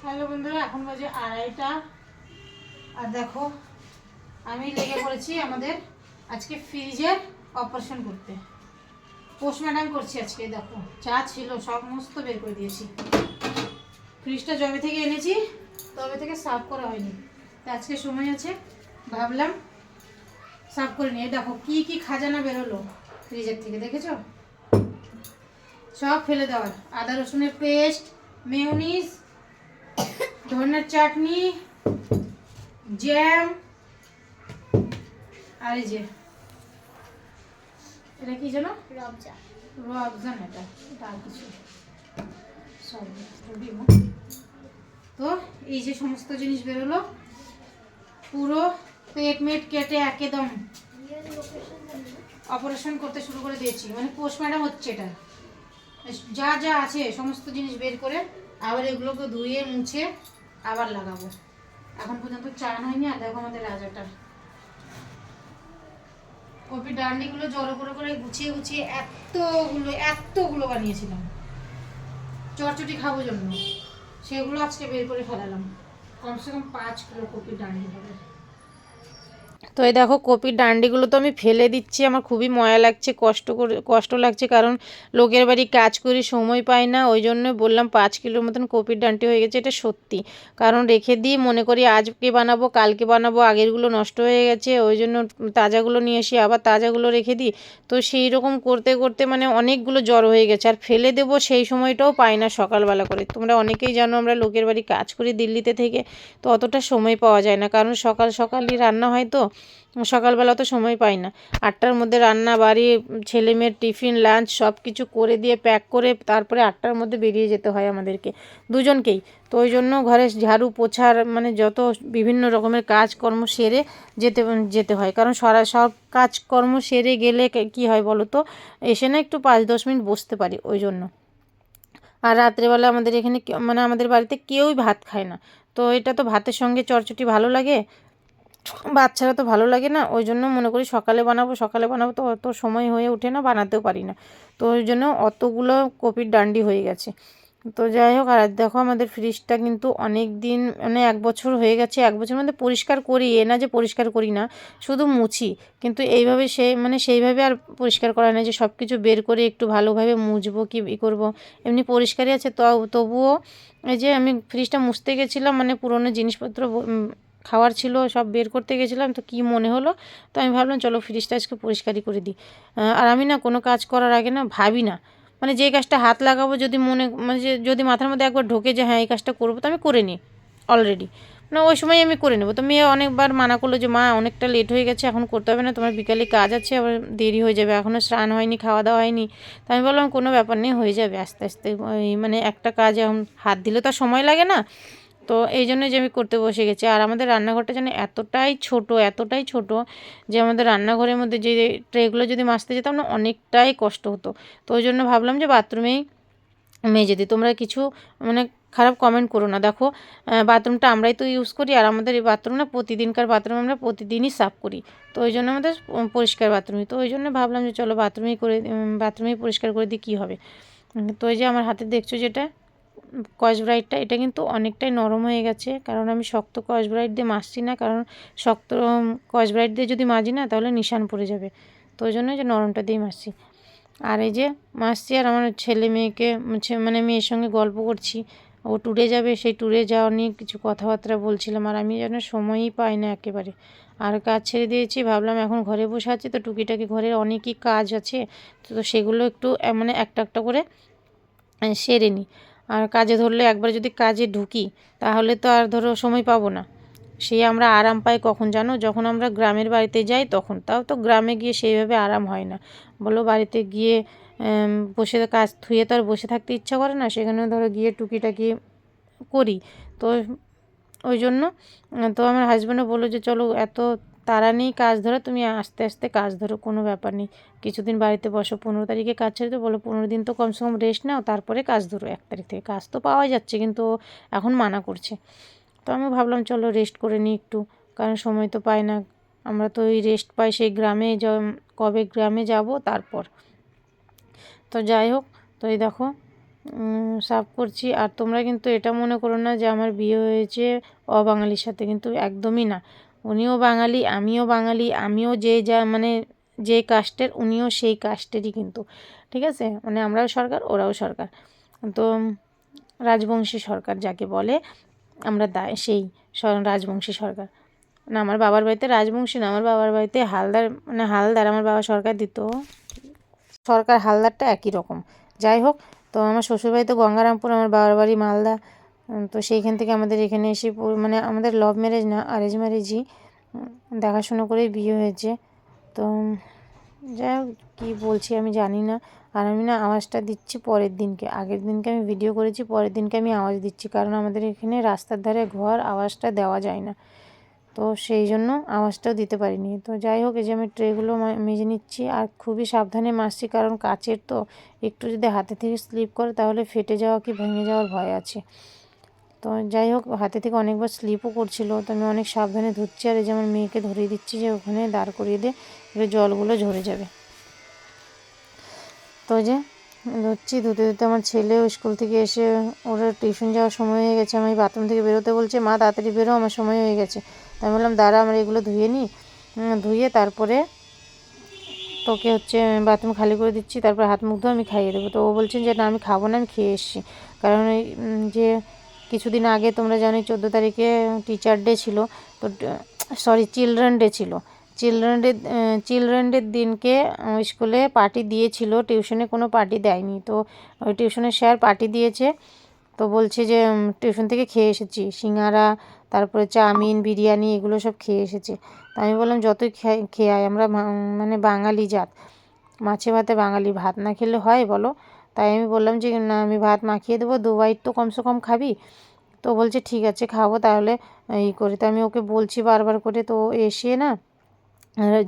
Hello বন্ধুরা, এখন বাজে 2:30টা। আর দেখো আমি লেগে পড়েছি আমাদের আজকে ফ্রিজের অপারেশন করতে। পোস্টমর্টম করছি আজকে। দেখো যা ছিল সমস্ত বের করে দিয়েছি। ফ্রিজটা জবে থেকে এনেছি, তবে থেকে সাফ করা হয়নি। তো আজকে সময় আছে, ভাবলাম সাফ করে নিয়ে। দেখো কি কি খাজানা বেরোলো ফ্রিজের থেকে, দেখেছো? সব ফেলে দেওয়ার। আদা রসুনের পেস্ট, মেয়োনিজ, ধনের চাটনি, জ্যাম, আর এই যে এটা কি যেন রবজান, এটা আর কিছু সরি। তো এই যে সমস্ত জিনিস বেরোলো, পুরো পেট মেট কেটে একদম অপারেশন করতে শুরু করে দিয়েছি। মানে পোস্টমর্টম হচ্ছে এটা। যা যা আছে সমস্ত জিনিস বের করে আবার এগুলোকে ধুয়ে মুছে আবার লাগাবো। এখন পর্যন্ত চান হয়নি। আর দেখো আমাদের রাজাটা কপির ডান্ডিগুলো জড়ো করে করে গুছিয়ে গুছিয়ে এতগুলো বানিয়েছিলাম চটচটি খাবো জন্য। সেগুলো আজকে বের করে ফেলালাম। কমসে কম 5 কিলো কপির ডান্ডি হবে। তো এই দেখো কপির ডান্ডিগুলো তো আমি ফেলে দিচ্ছি। আমার খুবই ময়া লাগছে, কষ্ট লাগছে, কারণ লোকের বাড়ি কাজ করি, সময় পাই না। ওই জন্য বললাম 5 কিলোর মতন কপির ডান্ডি হয়ে গেছে। এটা সত্যি, কারণ রেখে দিই, মনে করি আজকে বানাবো কালকে বানাবো, আগেরগুলো নষ্ট হয়ে গেছে, ওই জন্য তাজাগুলো নিয়ে আসি, আবার তাজাগুলো রেখে দিই। তো সেই রকম করতে করতে মানে অনেকগুলো জড়ো হয়ে গেছে। আর ফেলে দেবো সেই সময়টাও পাই না সকালবেলা করে। তোমরা অনেকেই জানো আমরা লোকের বাড়ি কাজ করি দিল্লিতে থেকে, তো অতটা সময় পাওয়া যায় না, কারণ সকালই রান্না হয়। তো সকালবেলা তো সময় পাই না। 8টার মধ্যে রান্না বাড়ি, ছেলে মেয়ের টিফিন লাঞ্চ সব কিছু করে দিয়ে প্যাক করে তারপরে 8টার মধ্যে বেরিয়ে যেতে হয় আমাদেরকে দুজনকেই। তো ওই জন্য ঘরে ঝাড়ু পোছার মানে যত বিভিন্ন রকমের কাজকর্ম সেরে যেতে হয়, কারণ সব কাজকর্ম সেরে গেলে কি হয় বলো তো, এসে না একটু 5-10 মিনিট বসতে পারি ওই জন্য। আর রাত্রেবেলা আমাদের এখানে মানে আমাদের বাড়িতে কেউই ভাত খায় না। তো এটা তো ভাতের সঙ্গে চটচটি ভালো লাগে, বাচ্চারা তো ভালো লাগে না। ওই জন্য মনে করি সকালে বানাবো, তো অত সময় হয়ে ওঠে না, বানাতেও পারি না। তো ওই জন্য অতগুলো কপির ডান্ডি হয়ে গেছে। তো যাই হোক, আর দেখো আমাদের ফ্রিজটা কিন্তু অনেক দিন মানে 1 বছর হয়ে গেছে। 1 বছর মধ্যে পরিষ্কার করি, এ না যে পরিষ্কার করি না, শুধু মুছি। কিন্তু এইভাবে সেইভাবে আর পরিষ্কার করা নেই যে সব কিছু বের করে একটু ভালোভাবে মুছবো কি করবো। এমনি পরিষ্কারই আছে। তবুও এই যে আমি ফ্রিজটা মুছতে গেছিলাম, মানে পুরোনো জিনিসপত্র খাওয়ার ছিল সব বের করতে গেছিলাম, তো কি মনে হলো, তো আমি ভাবলাম চলো ফ্রিজটা আজকে পরিষ্কারই করে দিই। আর আমি না কোনো কাজ করার আগে না ভাবি না, মানে যে কাজটা হাত লাগাবো যদি মানে যদি মাথার মধ্যে একবার ঢোকে যে হ্যাঁ এই কাজটা করবো, তো আমি করে নিই অলরেডি। মানে ওই সময় আমি করে নেবো। তো মেয়ে অনেকবার মানা করলো যে মা অনেকটা লেট হয়ে গেছে, এখন করতে হবে না, তোমার বিকালে কাজ আছে, আবার দেরি হয়ে যাবে, এখনও স্নান হয়নি, খাওয়া দাওয়া হয়নি। তো আমি বললাম কোনো ব্যাপার নেই, হয়ে যাবে আস্তে আস্তে। ওই মানে একটা কাজ এখন হাত দিলে তো আর সময় লাগে না। তো এই জন্যই যে আমি করতে বসে গেছি। আর আমাদের রান্নাঘরটা যেন এতটাই ছোট যে আমাদের রান্নাঘরের মধ্যে যে ট্রেগুলো যদি মাজতে যেতাম না, অনেকটাই কষ্ট হতো। তো ওই জন্য ভাবলাম যে বাথরুমেই মেজে দিই। তোমরা কিছু মানে খারাপ কমেন্ট করো না। দেখো বাথরুমটা আমরাই তো ইউজ করি, আর আমাদের এই বাথরুম না প্রতিদিনকার বাথরুম, আমরা প্রতিদিনই সাফ করি। তো ওই জন্য আমাদের পরিষ্কার বাথরুমই। তো ওই জন্য ভাবলাম যে চলো বাথরুমেই পরিষ্কার করে দিই, কী হবে। তো এই যে আমার হাতে দেখছো যেটা স্কচ ব্রাইটটা, এটা কিন্তু অনেকটাই নরম হয়ে গেছে, কারণ আমি শক্ত স্কচ ব্রাইট দিয়ে মাজছি না, কারণ শক্ত স্কচ ব্রাইট দিয়ে যদি মাজি না তাহলে নিশান পড়ে যাবে। তো ওই জন্য যে নরমটা দিয়েই মাজছি। আর এই যে মাজছি, আর আমার ছেলে মেয়েকে মানে মেয়ের সঙ্গে গল্প করছি। ও ট্যুরে যাবে, সেই ট্যুরে যাওয়া নিয়ে কিছু কথাবার্তা বলছিলাম, আর আমি যেন সময়ই পাই না একেবারে। আর কাজ ছেড়ে দিয়েছি, ভাবলাম এখন ঘরে বসে আছি তো টুকিটাকি ঘরের অনেকই কাজ আছে, তো সেগুলো একটু মানে একটা একটা করে সেরে নিই। আর কাজে ধরলে একবার যদি কাজে ঢুকি তাহলে তো আর ধরো সময় পাবো না। সেই আমরা আরাম পাই কখন জানো, যখন আমরা গ্রামের বাড়িতে যাই তখন। তাও তো গ্রামে গিয়ে সেইভাবে আরাম হয় না বলো। বাড়িতে গিয়ে বসে কাজ থুয়ে তো আর বসে থাকতে ইচ্ছা করে না, সেখানে ধরো গিয়ে টুকিটাকি করি। তো ওই জন্য তো আমার হাজব্যান্ডও বললো যে চলো এত তাড়া নেই কাজ ধরো, তুমি আস্তে আস্তে কাজ ধরো, কোনো ব্যাপার নেই, কিছুদিন বাড়িতে বসো, 15 তারিখে কাজ ছেড়ে তো বলো 15 দিন তো কমসে কম রেস্ট নাও, তারপরে কাজ ধরো 1 তারিখ থেকে। কাজ তো পাওয়া যাচ্ছে, কিন্তু এখন মানা করছে। তো আমি ভাবলাম চলো রেস্ট করে নিই একটু, কারণ সময় তো পাই না। আমরা তো ওই রেস্ট পাই সেই কবে গ্রামে যাব তারপর। তো যাই হোক, তো এই দেখো সাফ করছি। আর তোমরা কিন্তু এটা মনে করো না যে আমার বিয়ে হয়েছে অবাঙালির সাথে, কিন্তু একদমই না। উনিও বাঙালি, আমিও বাঙালি, আমিও যে যা মানে যে কাস্টের উনিও সেই কাস্টেরই কিন্তু, ঠিক আছে? মানে আমরাও সরকার, ওরাও সরকার, তো রাজবংশী সরকার যাকে বলে আমরা সেই রাজবংশী সরকার। না, আমার বাবার বাড়িতে রাজবংশী না, আমার বাবার বাড়িতে হালদার, মানে হালদার, আমার বাবা সরকার দিত, সরকার হালদারটা একই রকম। যাই হোক, তো আমার শ্বশুরবাড়ি তো গঙ্গারামপুর, আমার বাবার বাড়ি মালদা। তো সেইখান থেকে আমাদের এখানে এসে মানে আমাদের লাভ ম্যারেজ না, অ্যারেঞ্জ ম্যারেজই, দেখাশুনো করেই বিয়ে হয়েছে। তো যাই হোক, কী বলছি আমি জানি না। আর আমি না আওয়াজটা দিচ্ছি পরের দিনকে, আগের দিনকে আমি ভিডিও করেছি, পরের দিনকে আমি আওয়াজ দিচ্ছি, কারণ আমাদের এখানে রাস্তার ধারে ঘর, আওয়াজটা দেওয়া যায় না, তো সেই জন্য আওয়াজটাও দিতে পারিনি। তো যাই হোক, এই যে আমি ট্রেগুলো মেজে নিচ্ছি, আর খুবই সাবধানে মাজছি, কারণ কাচের তো একটু যদি হাতে থেকে স্লিপ করে তাহলে ফেটে যাওয়া কি ভেঙে যাওয়ার ভয় আছে। তো যাই হোক, হাতে থেকে অনেকবার স্লিপও করছিল, তো আমি অনেক সাবধানে ধুচ্ছি। আর এই যে আমার মেয়েকে ধরিয়ে দিচ্ছি যে ওখানে দাঁড় করিয়ে দে, জলগুলো ঝরে যাবে। তো যে ধুচ্ছি, ধুতে ধুতে আমার ছেলেও স্কুল থেকে এসে ওর টিউশন যাওয়ার সময় হয়ে গেছে। আমি বাথরুম থেকে বেরোতে বলছে, মা তাড়াতাড়ি বেরো, আমার সময় হয়ে গেছে। তো আমি বললাম দাঁড়া, আমরা এগুলো ধুয়ে নিই, ধুয়ে তারপরে তোকে হচ্ছে বাথরুম খালি করে দিচ্ছি, তারপর হাত মুখ ধোয়া আমি খাইয়ে দেবো। তো ও বলছেন যে না, আমি খাবো না, আমি খেয়ে এসেছি। কারণ এই যে কিছুদিন আগে তোমরা জানো 14 তারিখে টিচার ডে ছিল, তো সরি চিলড্রেন ডে ছিল। চিলড্রেন ডের দিনকে স্কুলে পার্টি দিয়েছিল, টিউশনে কোনো পার্টি দেয়নি। তো ওই টিউশনের স্যার পার্টি দিয়েছে, তো বলছে যে টিউশন থেকে খেয়ে এসেছি, সিঙ্গারা, তারপরে চাউমিন, বিরিয়ানি, এগুলো সব খেয়ে এসেছে। তা আমি বললাম যতই খেয়ে আয়, আমরা মানে বাঙালি জাত, মাছে ভাতে বাঙালি, ভাত না খেলে হয় বলো? তাই আমি বললাম যে না, আমি ভাত মাখিয়ে দেবো, 2 বাইট তো কমসে কম খাবি। তো বলছে ঠিক আছে খাবো তাহলে, এই করে। তো আমি ওকে বলছি বারবার করে। তো এসে না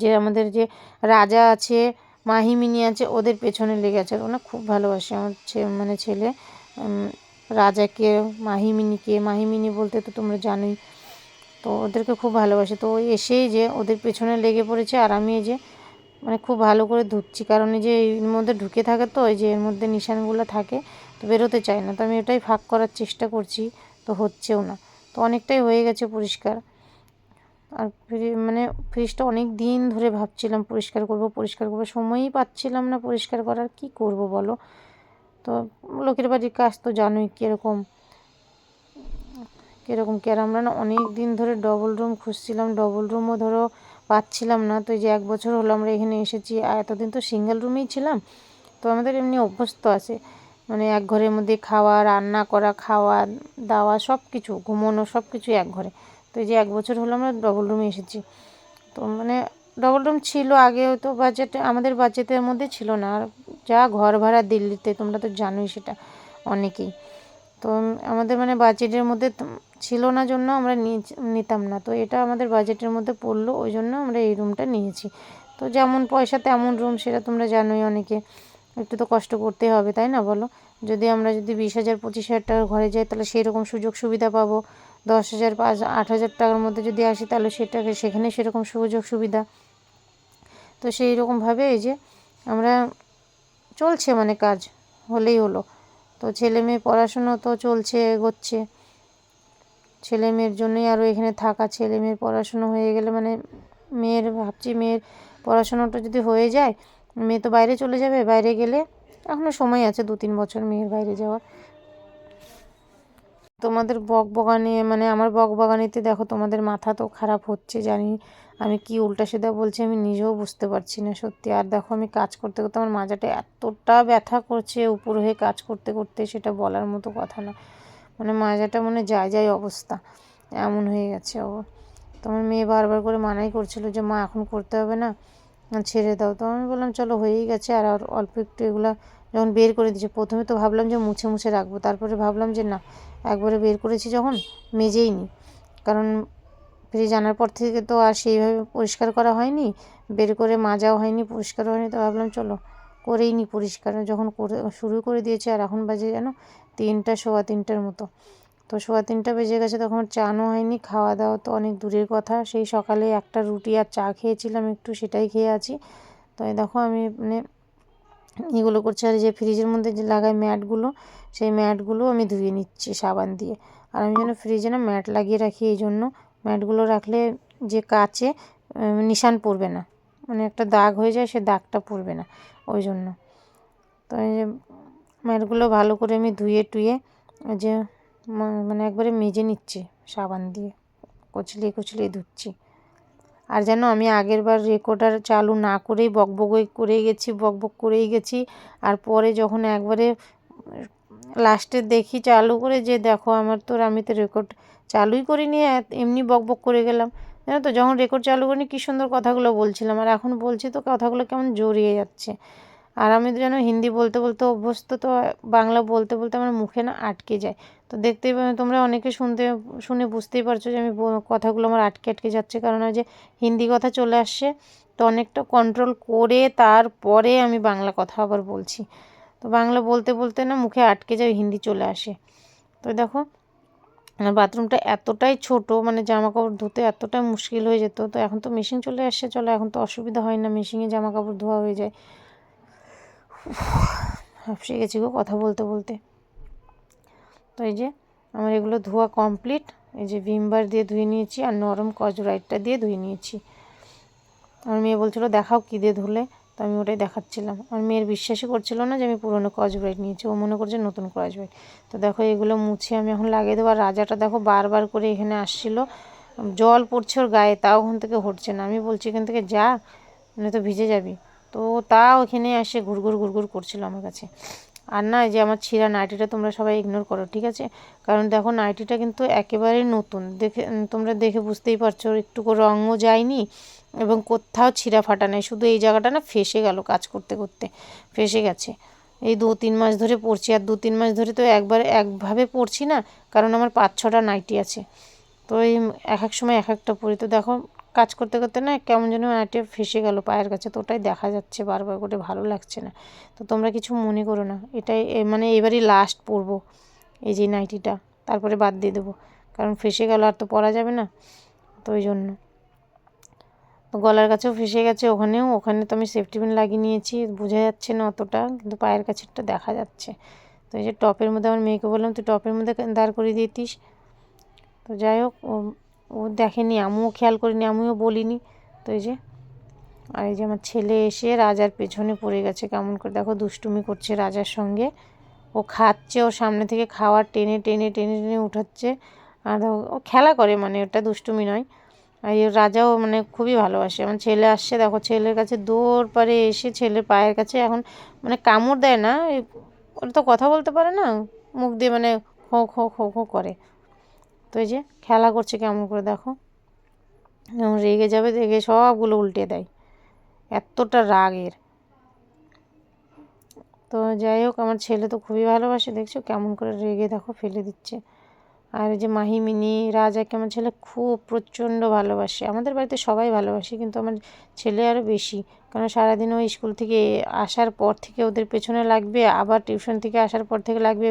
যে আমাদের যে রাজা আছে, মাহিমিনি আছে, ওদের পেছনে লেগে আছে। ওরা খুব ভালোবাসে আমার মানে ছেলে রাজাকে, মাহিমিনি বলতে তো তোমরা জানোই, তো ওদেরকে খুব ভালোবাসে। তো এসেই যে ওদের পেছনে লেগে পড়েছে, আর আমি এই যে মানে খুব ভালো করে ধুচ্ছি, কারণ এই যে এর মধ্যে ঢুকে থাকে, তো এই যে এর মধ্যে নিশানগুলো থাকে, তো বেরোতে চায় না। তো আমি এটাই ফাঁক করার চেষ্টা করছি, তো হচ্ছেও না। তো অনেকটাই হয়ে গেছে পরিষ্কার। আর মানে ফ্রিজটা অনেক দিন ধরে ভাবছিলাম পরিষ্কার করব, সময়ই পাচ্ছিলাম না পরিষ্কার করার, কি করব বলো? তো লোকের বাড়ির কাজ তো জানোই কীরকম কি। আর আমরা না অনেক দিন ধরে ডবল রুম খুঁজছিলাম, ডবল রুমও ধরো পাচ্ছিলাম না। তো এই যে 1 বছর হলো আমরা এখানে এসেছি, আর এতদিন তো সিঙ্গেল রুমেই ছিলাম। তো আমাদের এমনি অভ্যস্ত আছে, মানে এক ঘরের মধ্যে খাওয়া, রান্না করা, খাওয়া দাওয়া সব কিছু, ঘুমোনো সব কিছু এক ঘরে। তো এই যে 1 বছর হলো আমরা ডবল রুমে এসেছি। তো মানে ডবল রুম ছিল আগে, তো বাজেটে আমাদের বাজেটের মধ্যে ছিল না। আর যা ঘর ভাড়া দিল্লিতে, তোমরা তো জানোই সেটা অনেকেই। তো আমাদের মানে বাজেটের মধ্যে ছিল না জন্য আমরা নিতাম না। তো এটা আমাদের বাজেটের মধ্যে পড়লো, ওই জন্য আমরা এই রুমটা নিয়েছি। তো যেমন পয়সা তেমন রুম, সেটা তোমরা জানোই, অনেকে একটু তো কষ্ট করতে হবে, তাই না বলো? আমরা যদি 20,000 25,000 টাকার ঘরে যাই, তাহলে সেই রকম সুযোগ সুবিধা পাবো। 10,000 8,000 টাকার মধ্যে যদি আসি, তাহলে সেখানে সেরকম সুযোগ সুবিধা। তো সেই রকমভাবে এই যে আমরা চলছে, মানে কাজ হলেই হলো। তো ছেলে মেয়ে পড়াশুনো তো চলছে, এগোচ্ছে। ছেলে মেয়ের জন্যই আরও এখানে থাকা। ছেলে মেয়ের পড়াশুনো হয়ে গেলে মানে ভাবছি মেয়ের পড়াশোনাটা যদি হয়ে যায়, মেয়ে তো বাইরে চলে যাবে, বাইরে গেলে এখনও সময় আছে 2-3 বছর মেয়ের বাইরে যাওয়ার। তোমাদের বকবগানি, মানে আমার বকবগানিতে দেখো তোমাদের মাথা তো খারাপ হচ্ছে, জানি আমি কি উল্টা সিধা বলছি, আমি নিজেও বুঝতে পারছি না সত্যি। আর দেখো আমি কাজ করতে করতে আমার মাজাটা এতটা ব্যথা করছে উপর হয়ে কাজ করতে করতে, সেটা বলার মতো কথা না। মানে মাজাটা মানে যায় অবস্থা, এমন হয়ে গেছে ও। তো আমার মেয়ে বারবার করে মানাই করছিল যে মা এখন করতে হবে না, ছেড়ে দাও। তো আমি বললাম চলো হয়েই গেছে, আর অল্প একটু এগুলো যখন বের করে দিয়েছে, প্রথমে তো ভাবলাম যে মুছে মুছে রাখবো, তারপরে ভাবলাম যে না, একবারে বের করেছি যখন, মেজেই নি। কারণ ফ্রিজ আনার পর থেকে তো আর সেইভাবে পরিষ্কার করা হয়নি, বের করে মাজাও হয়নি, পরিষ্কার হয়নি। তো ভাবলাম চলো করেই নি পরিষ্কার, যখন শুরু করে দিয়েছে। আর এখন বাজে যেন 3টা, 3:15 মতো। তো 3:15 বেজে গেছে, তখন চানও হয়নি, খাওয়া দাওয়া তো অনেক দূরের কথা। সেই সকালে একটা রুটি আর চা খেয়েছিলাম একটু, সেটাই খেয়ে আছি। তো এই দেখো আমি মানে এগুলো করছি। আর যে ফ্রিজের মধ্যে যে লাগাই ম্যাটগুলো, সেই ম্যাটগুলো আমি ধুয়ে নিচ্ছি সাবান দিয়ে। আর আমি যেন ফ্রিজে না ম্যাট লাগিয়ে রাখি, এই জন্য ম্যাটগুলো রাখলে যে কাচে নিশান পড়বে না, মানে একটা দাগ হয়ে যায়, সে দাগটা পড়বে না, ওই জন্য। তো এই যে ম্যাটগুলো ভালো করে আমি ধুয়ে টুয়ে যে মানে একবারে মেজে নিচ্ছি সাবান দিয়ে, কচলিয়ে কচলিয়ে ধুচ্ছি। আর যেন আমি আগের বার রেকর্ডার চালু না করেই বকবক করেই গেছি। আর পরে যখন একবারে লাস্টে দেখি চালু করে, যে দেখো আমি তো রেকর্ড চালুই করিনি, এমনি বকবক করে গেলাম। জানো তো, যখন রেকর্ড চালু করিনি কী সুন্দর কথাগুলো বলছিলাম, আর এখন বলছি তো কথাগুলো কেমন জড়িয়ে যাচ্ছে। আর আমি তো যেন হিন্দি বলতে বলতে অভ্যস্ত, তো বাংলা বলতে বলতে আমার মুখে না আটকে যায়। তো দেখতেই তোমরা অনেকে শুনে বুঝতেই পারছো যে আমি কথাগুলো আমার আটকে আটকে যাচ্ছে, কারণ ওই যে হিন্দি কথা চলে আসছে, তো অনেকটা কন্ট্রোল করে তারপরে আমি বাংলা কথা আবার বলছি। তো বাংলা বলতে বলতে না মুখে আটকে যায়, হিন্দি চলে আসে। তো দেখো আমার বাথরুমটা এতটাই ছোট, মানে জামা কাপড় ধুতে এতটাই মুশকিল হয়ে যেত। তো এখন তো মেশিন চলে আসছে, চলো এখন তো অসুবিধা হয় না, মেশিনে জামা কাপড় ধোয়া হয়ে যায়। হাঁপিয়ে গেছি গো কথা বলতে বলতে। তো এই যে আমার এগুলো ধোয়া কমপ্লিট। এই যে ভিম বার দিয়ে ধুয়ে নিয়েছি, আর নরম স্কচ ব্রাইটটা দিয়ে ধুয়ে নিয়েছি। আমার মেয়ে বলছিল দেখাও কী দিয়ে ধুলে, তো আমি ওটাই দেখাচ্ছিলাম। আমার মেয়ের বিশ্বাসই করছিল না যে আমি পুরনো স্কচ ব্রাইট নিয়েছি, ও মনে করছে নতুন স্কচ ব্রাইট। তো দেখো এগুলো মুছে আমি এখন লাগিয়ে দেবো। আর রাজাটা দেখো বারবার করে এখানে আসছিল, জল পড়ছে ওর গায়ে, তাও ওখান থেকে হটছে না। আমি বলছি এখান থেকে যা, মানে তো ভিজে যাবি। তো তাও এখানে এসে ঘুরঘুর করছিল আমার কাছে। আর না, যে আমার ছিঁড়া নাইটিটা তোমরা সবাই ইগনোর করো, ঠিক আছে? কারণ দেখো নাইটিটা কিন্তু একেবারেই নতুন, তোমরা দেখে বুঝতেই পারছো, একটুকু রঙও যায়নি এবং কোথাও ছিঁড়া ফাটা নেই। শুধু এই জায়গাটা না ফেসে গেল, কাজ করতে করতে ফেসে গেছে। এই 2-3 মাস ধরে পরছি, আর 2-3 মাস ধরে তো একভাবে পরছি না, কারণ আমার 5-6টা নাইটি আছে। তো এই এক এক সময় এক একটা পরি। তো দেখো কাজ করতে করতে না কেমন যেন নাইটি ফেসে গেল পায়ের কাছে, তো ওটাই দেখা যাচ্ছে বারবার করে, ভালো লাগছে না। তো তোমরা কিছু মনে করো না, এটাই মানে এবারই লাস্ট পরবো এই যে নাইটিটা, তারপরে বাদ দিয়ে দেবো, কারণ ফেসে গেল আর তো পরা যাবে না, তো ওই জন্য। তো গলার কাছেও ফেসে গেছে, ওখানে তো আমি সেফটি পিন লাগিয়ে নিয়েছি, বোঝা যাচ্ছে না অতটা, কিন্তু পায়ের কাছেরটা দেখা যাচ্ছে। তো এই যে টপের মধ্যে আমার মেয়েকে বললাম তুই টপের মধ্যে দাঁড় করিয়ে দিতিস। তো যাই হোক, ও দেখেনি, আমিও খেয়াল করিনি, আমিও বলিনি। তো এই যে, আর এই যে আমার ছেলে এসে রাজার পেছনে পড়ে গেছে, কেমন করে দেখো দুষ্টুমি করছে রাজার সঙ্গে। ও খাচ্ছে, ওর সামনে থেকে খাওয়ার টেনে টেনে টেনে টেনে উঠাচ্ছে, আর ও খেলা করে, মানে ওটা দুষ্টুমি নয়। আর রাজাও মানে খুবই ভালোবাসে। আমার ছেলে আসছে, দেখো ছেলের কাছে দৌড় পারে এসে ছেলের পায়ের কাছে এখন মানে কামড় দেয় না, ওরা তো কথা বলতে পারে না, মুখ দিয়ে মানে খো খো খো খো করে। তো এই যে খেলা করছে কেমন করে দেখো, যেমন রেগে যাবে, রেগে সবগুলো উল্টে দেয়, এতটা রাগের। তো যাই হোক, আমার ছেলে তো খুবই ভালোবাসে, দেখছো কেমন করে রেগে দেখো ফেলে দিচ্ছে। আর এই যে মাহিমিনি রাজাকে আমার ছেলে খুব প্রচণ্ড ভালোবাসে, আমাদের বাড়িতে সবাই ভালোবাসে, কিন্তু আমার ছেলে আরও বেশি, কারণ সারাদিন ওই স্কুল থেকে আসার পর থেকে ওদের পেছনে লাগবে, আবার টিউশন থেকে আসার পর থেকে লাগবে,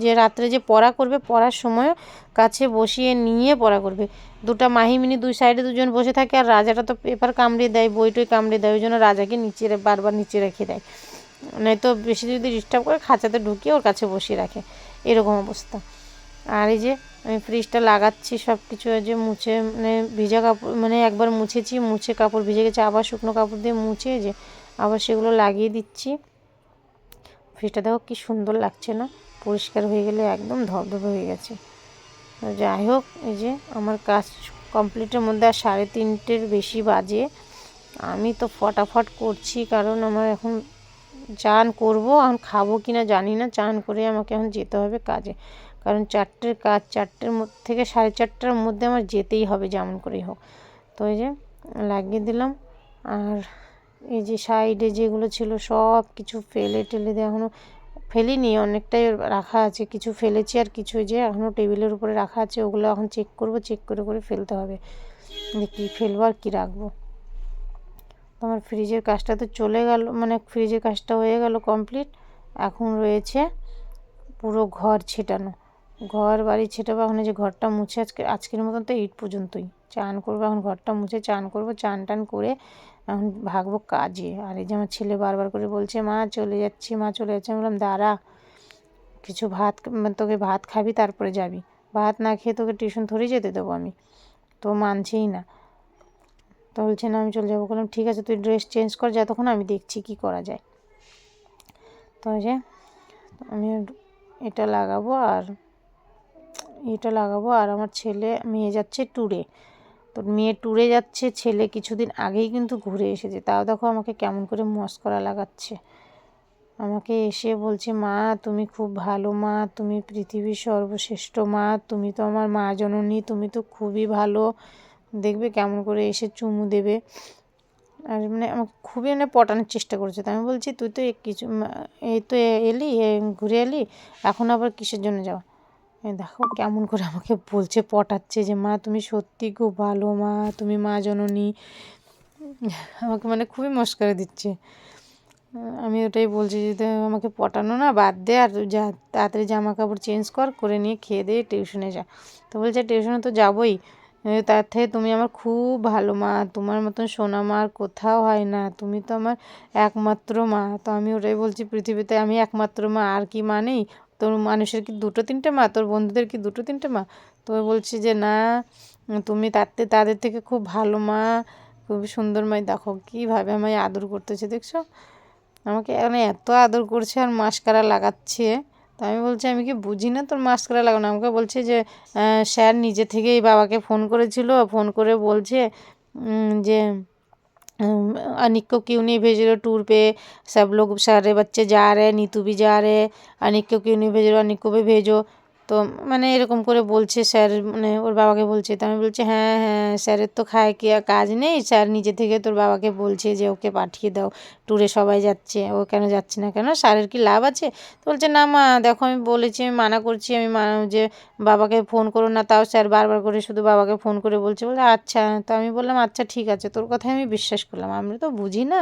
যে রাত্রে যে পড়া করবে, পড়ার সময় কাছে বসিয়ে নিয়ে পড়া করবে। দুটা মাহিমিনি দুই সাইডে দুজন বসে থাকে, আর রাজাটা তো পেপার কামড়ে দেয়, বইটই কামড়ে দেয়, ওই জন্য রাজাকে বারবার নিচে রেখে দেয়, নয়তো বেশি যদি ডিস্টার্ব করে খাঁচাতে ঢুকিয়ে ওর কাছে বসিয়ে রাখে, এরকম অবস্থা। আর এই যে আমি ফ্রিজটা লাগাচ্ছি, সব কিছু যে মুছে, মানে ভিজা কাপড়, মানে একবার মুছেছি, মুছে কাপড় ভিজে গেছে, আবার শুকনো কাপড় দিয়ে মুছে যে আবার সেগুলো লাগিয়ে দিচ্ছি। ফ্রিজটা দেখো কি সুন্দর লাগছে না, পরিষ্কার হয়ে গেলে একদম ধবধবে হয়ে গেছে। যাই হোক, এই যে আমার কাজ কমপ্লিটের মধ্যে আর 3:30 বেশি বাজে। আমি তো ফটাফট করছি, কারণ আমার এখন চান করব, এখন খাবো কি না জানি না, চান করে আমাকে এখন যেতে হবে কাজে, কারণ 4টের কাজ, 4টের থেকে 4:30টার মধ্যে আমার যেতেই হবে যেমন করেই হোক। তো এই যে লাগিয়ে দিলাম, আর এই যে সাইডে যেগুলো ছিল সব কিছু ফেলে টেলে দিয়ে এখনও ফেলিনি, অনেকটাই রাখা আছে, কিছু ফেলেছি আর কিছু যে এখনও টেবিলের উপরে রাখা আছে, ওগুলো এখন চেক করব, চেক করে করে ফেলতে হবে যে কী ফেলবো আর কী রাখবো। আমার ফ্রিজের কাজটা তো চলে গেল, মানে ফ্রিজের কাজটা হয়ে গেল কমপ্লিট, এখন রয়েছে পুরো ঘর ছেটানো, ঘর বাড়ি ছেটাবো। এখন যে ঘরটা মুছে আজকের মতন তো 8 পর্যন্তই, চান করবো এখন, ঘরটা মুছে চান করবো, চান টান করে এখন ভাগবো কাজে। আর এই যে আমার ছেলে বারবার করে বলছে মা চলে যাচ্ছি, মা চলে যাচ্ছি। আমি বললাম দাঁড়া, কিছু ভাত, তোকে ভাত খাবি তারপরে যাবি, ভাত না খেয়ে তোকে টিউশন থোড়ি যেতে দেবো আমি। তো মানছেই না, তো বলছে না আমি চলে যাবো। বললাম ঠিক আছে তুই ড্রেস চেঞ্জ কর যতক্ষণ, আমি দেখছি কি করা যায়। তো যে আমি এটা লাগাবো আর আমার মেয়ে যাচ্ছে ট্যুরে। তো মেয়ে ট্যুরে যাচ্ছে, ছেলে কিছুদিন আগেই কিন্তু ঘুরে এসেছে, তাও দেখো আমাকে কেমন করে মস্করা লাগাচ্ছে। আমাকে এসে বলছে মা তুমি খুব ভালো মা, তুমি পৃথিবীর সর্বশ্রেষ্ঠ মা, তুমি তো আমার মা জননী, তুমি তো খুবই ভালো। দেখবে কেমন করে এসে চুমু দেবে, আর মানে আমাকে খুবই পটানোর চেষ্টা করছে। তো আমি বলছি তুই তো এই তো এলি, ঘুরে এলি, এখন আবার কিসের জন্য যাওয়া। দেখো কেমন করে আমাকে বলছে, পটাচ্ছে যে মা তুমি সত্যি খুব ভালো মা, তুমি মা জননী। আমাকে খুবই মস্করা দিচ্ছে। আমি ওটাই বলছি যে আমাকে পটানো না বাদ দে, আর যা তাড়াতাড়ি জামা কাপড় চেঞ্জ করে নিয়ে খেয়ে দিয়ে টিউশনে যা। তো বলছে টিউশনে তো যাবোই, তার থেকে তুমি আমার খুব ভালো মা, তোমার মতন সোনা মা আর কোথাও হয় না, তুমি তো আমার একমাত্র মা। তো আমি ওটাই বলছি পৃথিবীতে আমি একমাত্র মা, আর কি মা নেই? তোর মানুষের কি 2-3টে মা? তোর বন্ধুদের কি 2-3টে মা? তো বলছি যে না, তুমি তাদের থেকে খুব ভালো মা, খুবই সুন্দর মা। দেখো কীভাবে আমায় আদর করতেছে, দেখছো? আমাকে এত আদর করছে আর মাস্কারা লাগাচ্ছে। তো আমি বলছি আমি কি বুঝি না তোর মাস্কারা লাগানো? আমাকে বলছে যে স্যার নিজে থেকেই বাবাকে ফোন করেছিল, ফোন করে বলছে যে अनिक को क्यों नहीं भेज रहे हो टूर पे, सब लोग सारे बच्चे जा रहे हैं, नीतू भी जा रहे हैं, अनिक को क्यों नहीं भेज रहे हो, अनिक को भी भेजो। তো এরকম করে বলছে স্যার, ওর বাবাকে বলছে। তো আমি বলছি হ্যাঁ হ্যাঁ স্যারের তো খায় কি কাজ নেই, স্যার নিজে থেকে তোর বাবাকে বলছে যে ওকে পাঠিয়ে দাও, ট্যুরে সবাই যাচ্ছে, ও কেন যাচ্ছে না কেন, স্যারের কি লাভ আছে? তো বলছে না মা দেখো আমি বলেছি, আমি মানা করছি, যে বাবাকে ফোন করো না, তাও স্যার বারবার করে শুধু বাবাকে ফোন করে বলছে। বলে আচ্ছা। তো আমি বললাম আচ্ছা ঠিক আছে, তোর কথাই আমি বিশ্বাস করলাম, আমরা তো বুঝি না,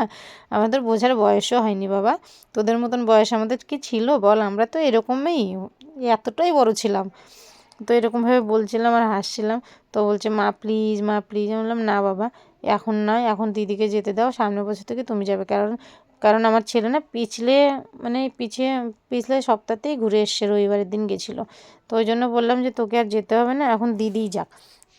আমাদের বোঝার বয়সও হয়নি বাবা, তোদের মতন বয়স আমাদের কি ছিল বল, আমরা তো এরকমই এতটাই বড় ছিলাম। তো এরকমভাবে বলছিলাম আর হাসছিলাম। তো বলছে মা প্লিজ মা প্লিজ। আমি বললাম না বাবা এখন নয়, এখন দিদিকে যেতে দাও, সামনের বছর থেকে তুমি যাবে। কারণ আমার ছেলে না পিছলে সপ্তাহতেই ঘুরে এসছে, রবিবারের দিন গেছিলো। তো ওই জন্য বললাম যে তোকে আর যেতে হবে না, এখন দিদিই যাক।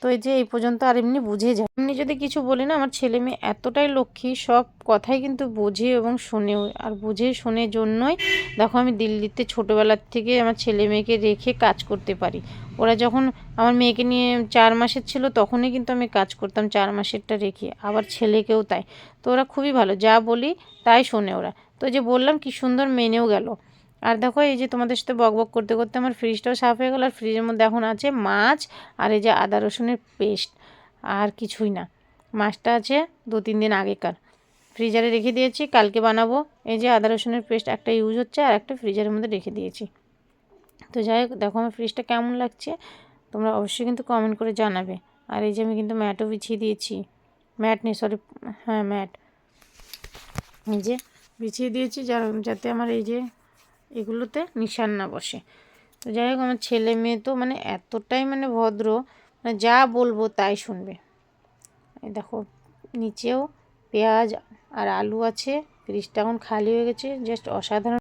তো এই যে এই পর্যন্ত আর এমনি বুঝে যায়, এমনি যদি কিছু বলি না, আমার ছেলে মেয়ে এতটাই লক্ষ্মী, সব কথাই কিন্তু বোঝে এবং শোনেও। আর বুঝে শোনে জন্যই দেখো আমি দিল্লিতে ছোটোবেলার থেকে আমার ছেলে মেয়েকে রেখে কাজ করতে পারি। ওরা যখন আমার মেয়েকে নিয়ে 4 মাসের ছিল তখনই কিন্তু আমি কাজ করতাম, 4 মাসেরটা রেখে, আবার ছেলেকেও তাই। তো ওরা খুবই ভালো, যা বলি তাই শোনে ওরা। তো যে বললাম কি সুন্দর মেনেও গেল। আর দেখো এই যে তোমাদের সাথে বকবক করতে করতে আমার ফ্রিজটাও সাফ হয়ে গেল। আর ফ্রিজের মধ্যে এখন আছে মাছ আর এই যে আদা রসুনের পেস্ট, আর কিছুই না। মাছটা আছে 2-3 দিন আগেকার, ফ্রিজারে রেখে দিয়েছি, কালকে বানাবো। এই যে আদা রসুনের পেস্ট একটা ইউজ হচ্ছে আর একটা ফ্রিজারের মধ্যে রেখে দিয়েছি। তো যাই হোক দেখো আমার ফ্রিজটা কেমন লাগছে তোমরা অবশ্যই কিন্তু কমেন্ট করে জানাবে। আর এই যে আমি কিন্তু ম্যাটও বিছিয়ে দিয়েছি, ম্যাট নেই সরি, হ্যাঁ ম্যাট, এই যে বিছিয়ে দিয়েছি যাতে আমার এই যে এগুলোতে নিশান না বসে। তো যাই হোক আমার ছেলে মেয়ে তো এতটাই ভদ্র, যা বলবো তাই শুনবে। এই দেখো নিচেও পেঁয়াজ আর আলু আছে, ফ্রিজটা এখন খালি হয়ে গেছে, জাস্ট অসাধারণ।